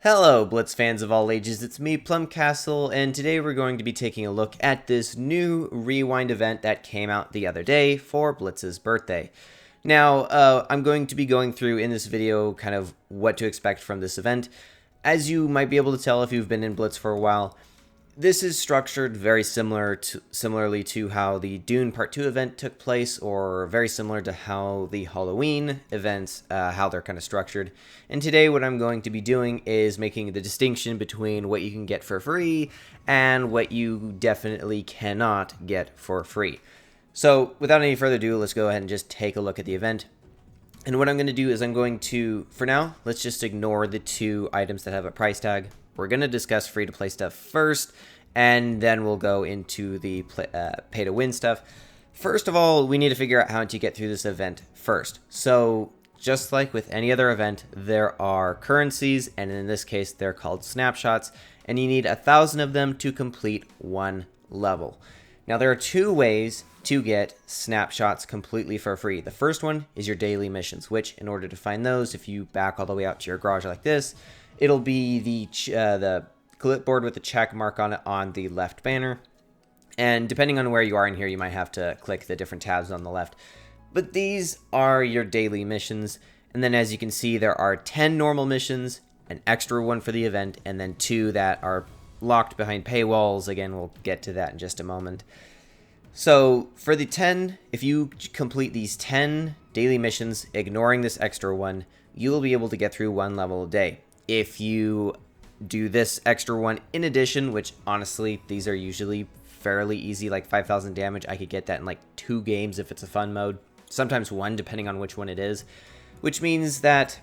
Hello, Blitz fans of all ages, it's me, PlumCastle, and today we're going to be taking a look at this new Rewind event that came out the other day for Blitz's birthday. Now, I'm going to be going through in this video kind of what to expect from this event. As you might be able to tell if you've been in Blitz for a while, this is structured very similarly to how the Dune Part 2 event took place, or very similar to how the Halloween events, how they're kind of structured. And today what I'm going to be doing is making the distinction between what you can get for free and what you definitely cannot get for free. So without any further ado, let's go ahead and just take a look at the event. And what I'm going to do is I'm going to, for now, let's just ignore the two items that have a price tag. We're going to discuss free-to-play stuff first, and then we'll go into the pay-to-win stuff. First of all, we need to figure out how to get through this event first. So, just like with any other event, there are currencies, and in this case, they're called snapshots, and you need 1,000 of them to complete one level. Now, there are two ways to get snapshots completely for free. The first one is your daily missions, which, in order to find those, if you back all the way out to your garage like this, it'll be the clipboard with the check mark on it on the left banner. And depending on where you are in here, you might have to click the different tabs on the left. But these are your daily missions. And then as you can see, there are 10 normal missions, an extra one for the event, and then 2 that are locked behind paywalls. Again, we'll get to that in just a moment. So for the 10, if you complete these 10 daily missions, ignoring this extra one, you will be able to get through one level a day. If you do this extra one in addition, which honestly, these are usually fairly easy, like 5,000 damage, I could get that in like 2 games if it's a fun mode, sometimes 1 depending on which one it is, which means that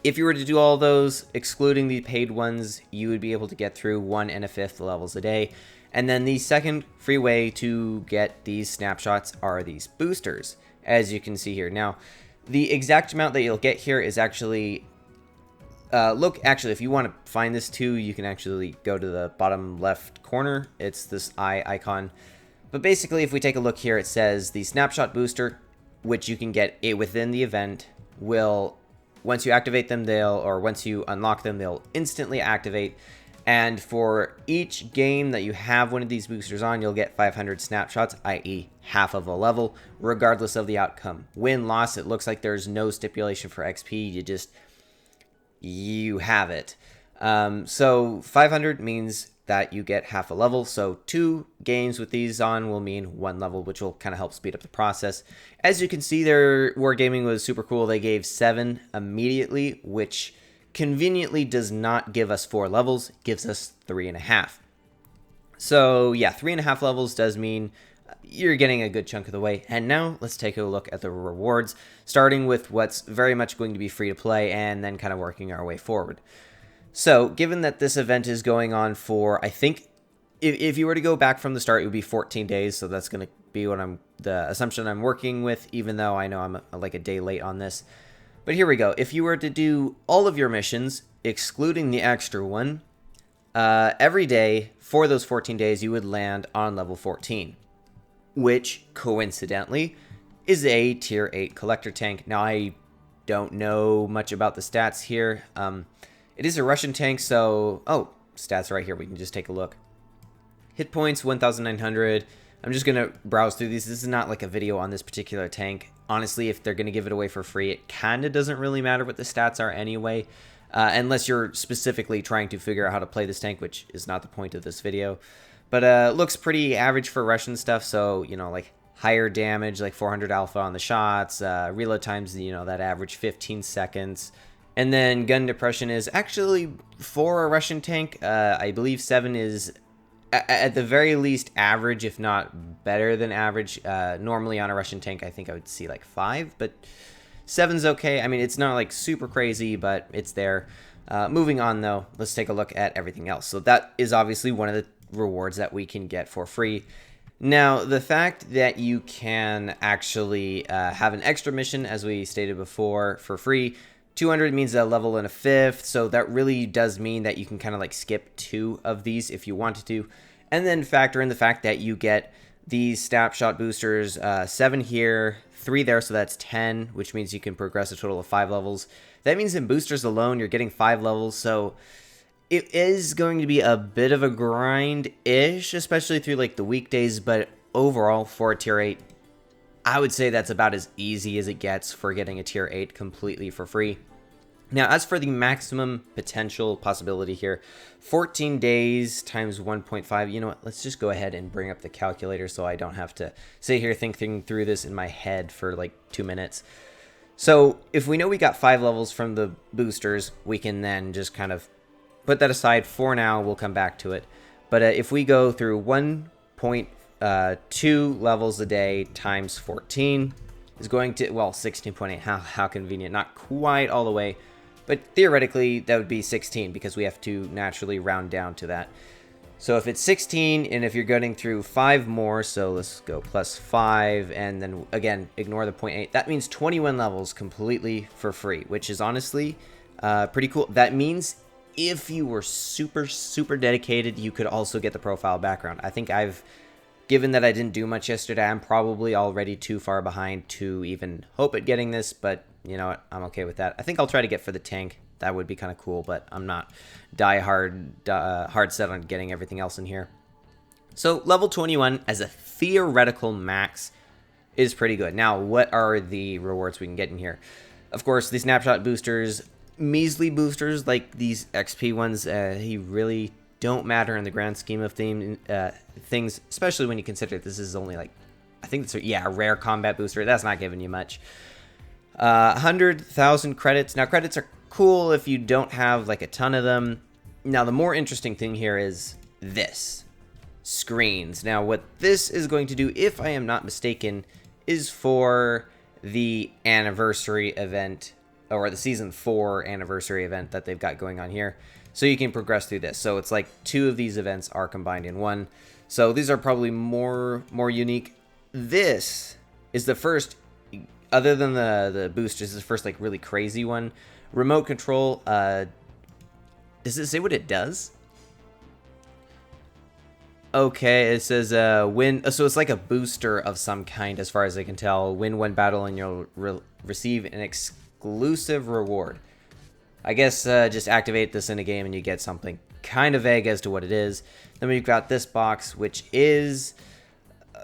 if you were to do all those, excluding the paid ones, you would be able to get through 1 and a fifth levels a day. And then the second free way to get these snapshots are these boosters, as you can see here. Now, the exact amount that you'll get here is actually actually, if you want to find this too, you can actually go to the bottom left corner. It's this eye icon. But basically, if we take a look here, it says the snapshot booster, which you can get within the event, will, once you activate them, once you unlock them, they'll instantly activate. And for each game that you have one of these boosters on, you'll get 500 snapshots, i.e. half of a level, regardless of the outcome. Win, loss, it looks like there's no stipulation for XP. You have it. So 500 means that you get half a level. So 2 games with these on will mean 1 level, which will kind of help speed up the process. As you can see, their Wargaming was super cool. They gave 7 immediately, which conveniently does not give us 4 levels, gives us 3.5. So yeah, 3.5 levels does mean you're getting a good chunk of the way. And now let's take a look at the rewards, starting with what's very much going to be free to play and then kind of working our way forward. So given that this event is going on for, I think, if you were to go back from the start, it would be 14 days. So that's going to be what the assumption I'm working with, even though I know I'm like a day late on this. But here we go. If you were to do all of your missions, excluding the extra one, every day for those 14 days, you would land on level 14. Which, coincidentally, is a tier 8 collector tank. Now, I don't know much about the stats here. It is a Russian tank, so... Oh, stats right here. We can just take a look. Hit points, 1,900. I'm just going to browse through these. This is not like a video on this particular tank. Honestly, if they're going to give it away for free, it kind of doesn't really matter what the stats are anyway. Unless you're specifically trying to figure out how to play this tank, which is not the point of this video. But looks pretty average for Russian stuff, so, you know, like higher damage, like 400 alpha on the shots, reload times, you know, that average 15 seconds. And then gun depression is actually, for a Russian tank, I believe 7 is at the very least average, if not better than average. Normally on a Russian tank, I think I would see like 5, but 7's okay. I mean, it's not like super crazy, but it's there. Moving on, though, let's take a look at everything else. So that is obviously one of the rewards that we can get for free. Now, the fact that you can actually have an extra mission, as we stated before, for free, 200 means a level and a fifth, so that really does mean that you can kind of like skip 2 of these if you wanted to, and then factor in the fact that you get these snapshot boosters, 7 here, 3 there, so that's 10, which means you can progress a total of 5 levels. That means in boosters alone, you're getting 5 levels, so it is going to be a bit of a grind-ish, especially through like the weekdays, but overall, for a tier 8, I would say that's about as easy as it gets for getting a tier 8 completely for free. Now, as for the maximum potential possibility here, 14 days times 1.5, you know what, let's just go ahead and bring up the calculator so I don't have to sit here thinking through this in my head for like 2 minutes. So, if we know we got 5 levels from the boosters, we can then just kind of put that aside for now. We'll come back to it. But if we go through 1.2 levels a day times 14 is going to, well, 16.8. How convenient. Not quite all the way. But theoretically, that would be 16 because we have to naturally round down to that. So if it's 16, and if you're going through 5 more, so let's go plus 5, and then again, ignore the 0.8. That means 21 levels completely for free, which is honestly pretty cool. That means if you were super, super dedicated, you could also get the profile background. I think given that I didn't do much yesterday, I'm probably already too far behind to even hope at getting this, but you know what, I'm okay with that. I think I'll try to get for the tank. That would be kind of cool, but I'm not hard set on getting everything else in here. So level 21 as a theoretical max is pretty good. Now, what are the rewards we can get in here? Of course, the snapshot boosters, measly boosters like these XP ones, they really don't matter in the grand scheme of things, especially when you consider this is only like, I think it's a rare combat booster. That's not giving you much. 100,000 credits. Now, credits are cool if you don't have like a ton of them. Now, the more interesting thing here is this. Screens. Now, what this is going to do, if I am not mistaken, is for the anniversary event, or the Season 4 anniversary event that they've got going on here. So you can progress through this. So it's like 2 of these events are combined in one. So these are probably more unique. This is the first, other than the boosters, is the first like really crazy one. Remote control. Does it say what it does? Okay, it says win. So it's like a booster of some kind, as far as I can tell. Win one battle and you'll receive an exclusive reward. I guess just activate this in a game and you get something. Kind of vague as to what it is. Then we've got this box, which is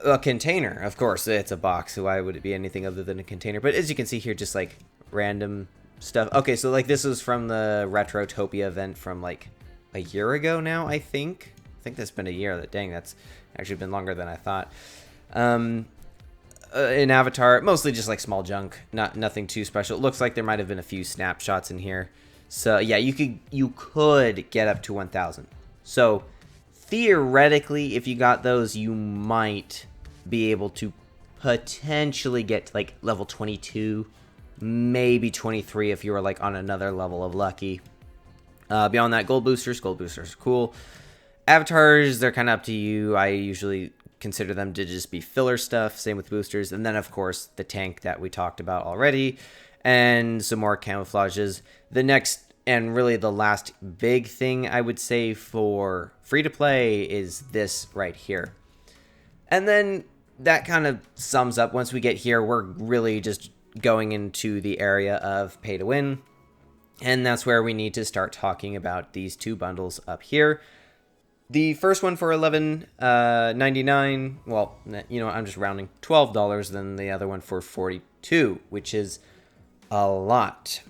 a container. Of course, it's a box. Why would it be anything other than a container? But as you can see here, just like random stuff. Okay, so like this was from the Retrotopia event from like a year ago now, I think. I think that's been a year. Dang, that's actually been longer than I thought. An avatar, mostly just like small junk, nothing too special. It looks like there might have been a few snapshots in here. So yeah, you could get up to 1,000. So theoretically, if you got those, you might be able to potentially get to like level 22, maybe 23 if you were like on another level of lucky. Beyond that, gold boosters are cool. Avatars, they're kind of up to you. I usually consider them to just be filler stuff. Same with boosters. And then, of course, the tank that we talked about already. And some more camouflages. The next, and really the last big thing I would say for free-to-play is this right here. And then that kind of sums up. Once we get here, we're really just going into the area of pay-to-win. And that's where we need to start talking about these 2 bundles up here. The first one for $11.99, well, you know, I'm just rounding, $12, then the other one for $42, which is a lot.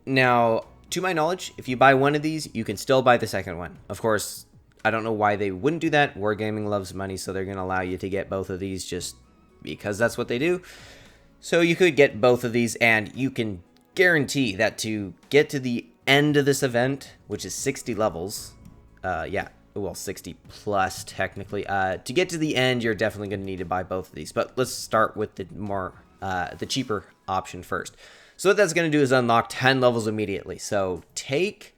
Now, to my knowledge, if you buy one of these, you can still buy the second one. Of course, I don't know why they wouldn't do that. Wargaming loves money, so they're going to allow you to get both of these just because that's what they do. So you could get both of these, and you can guarantee that to get to the end of this event, which is 60 levels, 60 plus technically, to get to the end, you're definitely going to need to buy both of these. But let's start with the cheaper option first. So what that's going to do is unlock 10 levels immediately. So take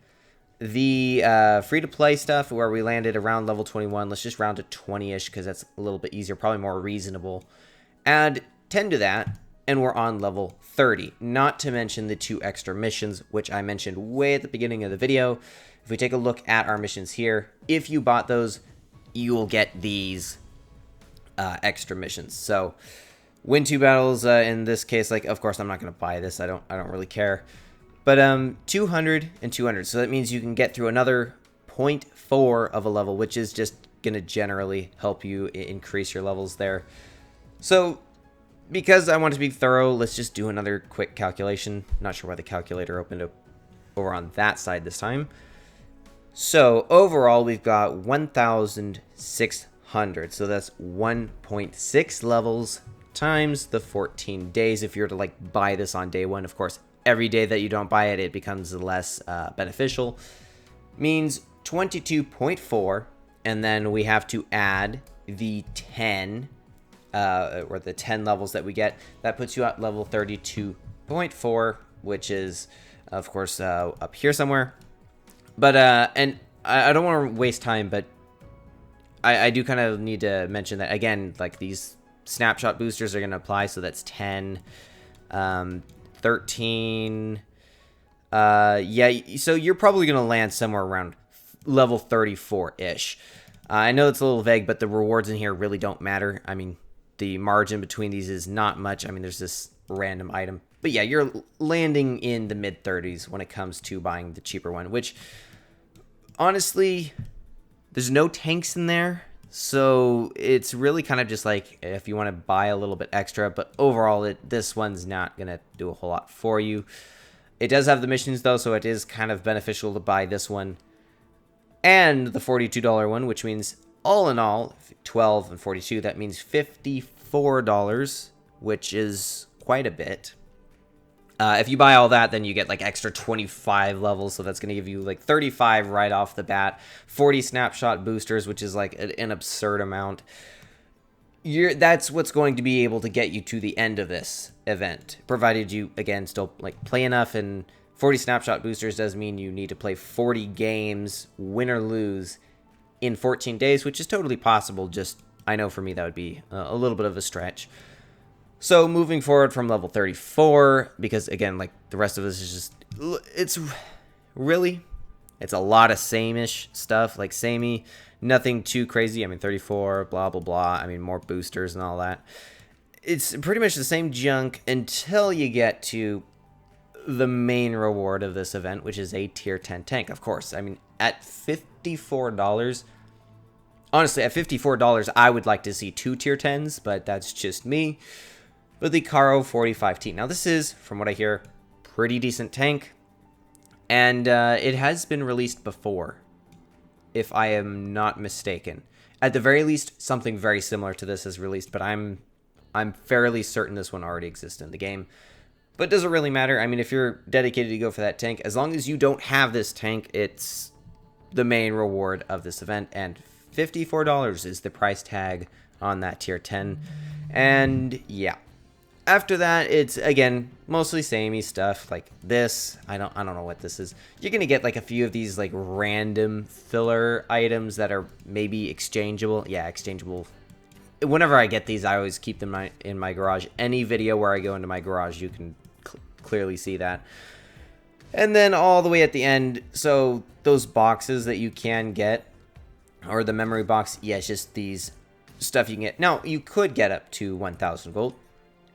the free-to-play stuff where we landed around level 21. Let's just round to 20-ish because that's a little bit easier, probably more reasonable. Add 10 to that, and we're on level 30. Not to mention the 2 extra missions, which I mentioned way at the beginning of the video. If we take a look at our missions here, if you bought those, you will get these extra missions. So win 2 battles in this case, like, of course I'm not going to buy this. I don't really care. But 200 and 200. So that means you can get through another 0.4 of a level, which is just going to generally help you increase your levels there. So because I want to be thorough, let's just do another quick calculation. Not sure why the calculator opened up over on that side this time. So overall, we've got 1,600. So that's 1.6 levels times the 14 days. If you're to like buy this on day one, of course, every day that you don't buy it, it becomes less beneficial. Means 22.4, and then we have to add the 10, or the 10 levels that we get. That puts you at level 32.4, which is, of course, up here somewhere. But, and I don't want to waste time, but I do kind of need to mention that, again, like these snapshot boosters are going to apply, so that's 10, 13, yeah, so you're probably going to land somewhere around level 34-ish. I know it's a little vague, but the rewards in here really don't matter. I mean, the margin between these is not much. I mean, there's this random item. But yeah, you're landing in the mid-30s when it comes to buying the cheaper one, which, honestly, there's no tanks in there. So it's really kind of just like if you want to buy a little bit extra. But overall, this one's not going to do a whole lot for you. It does have the missions, though, so it is kind of beneficial to buy this one and the $42 one, which means all in all, 12 and 42, that means $54, which is quite a bit. If you buy all that, then you get like extra 25 levels, so that's going to give you like 35 right off the bat. 40 snapshot boosters, which is like an absurd amount. That's what's going to be able to get you to the end of this event, provided you, again, still like play enough. And 40 snapshot boosters does mean you need to play 40 games, win or lose, in 14 days, which is totally possible. Just, I know for me that would be a little bit of a stretch. So moving forward from level 34, because again, like the rest of this is just, it's a lot of same-ish stuff, like samey, nothing too crazy. I mean, 34, blah, blah, blah. I mean, more boosters and all that. It's pretty much the same junk until you get to the main reward of this event, which is a tier 10 tank, of course. I mean, at $54, honestly, at $54, I would like to see 2 tier 10s, but that's just me. But the Caro 45T. Now, this is, from what I hear, pretty decent tank. And it has been released before, if I am not mistaken. At the very least, something very similar to this is released, but I'm fairly certain this one already exists in the game. But it doesn't really matter. I mean, if you're dedicated to go for that tank, as long as you don't have this tank, it's the main reward of this event. And $54 is the price tag on that tier 10. And yeah. After that, it's, again, mostly samey stuff like this. I don't know what this is. You're going to get like a few of these like random filler items that are maybe exchangeable. Yeah, exchangeable. Whenever I get these, I always keep them in my garage. Any video where I go into my garage, you can clearly see that. And then all the way at the end, so those boxes that you can get, or the memory box, yeah, it's just these stuff you can get. Now, you could get up to 1,000 gold.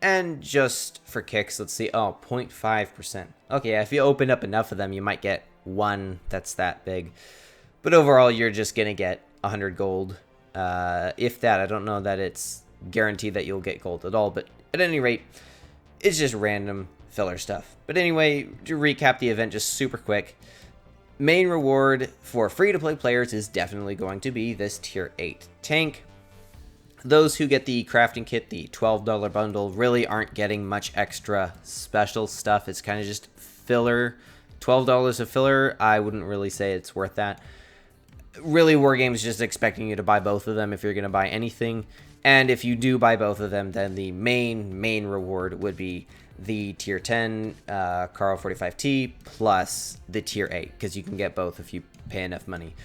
And just for kicks, let's see. Oh, 0.5%. Okay, yeah, if you open up enough of them, you might get one that's that big. But overall, you're just going to get 100 gold. If that, I don't know that it's guaranteed that you'll get gold at all. But at any rate, it's just random filler stuff. But anyway, to recap the event just super quick. Main reward for free-to-play players is definitely going to be this tier 8 tank. Those who get the crafting kit, the $12 bundle, really aren't getting much extra special stuff. It's kind of just filler. $12 of filler, I wouldn't really say it's worth that. Really, Wargame's just expecting you to buy both of them if you're going to buy anything. And if you do buy both of them, then the main reward would be the tier 10 Caro 45T plus the tier 8, because you can get both if you pay enough money.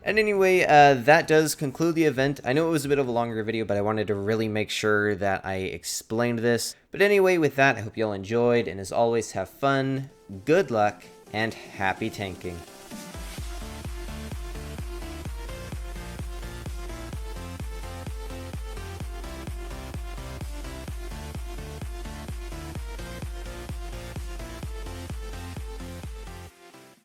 And anyway, that does conclude the event. I know it was a bit of a longer video, but I wanted to really make sure that I explained this. But anyway, with that, I hope you all enjoyed, and as always, have fun, good luck, and happy tanking.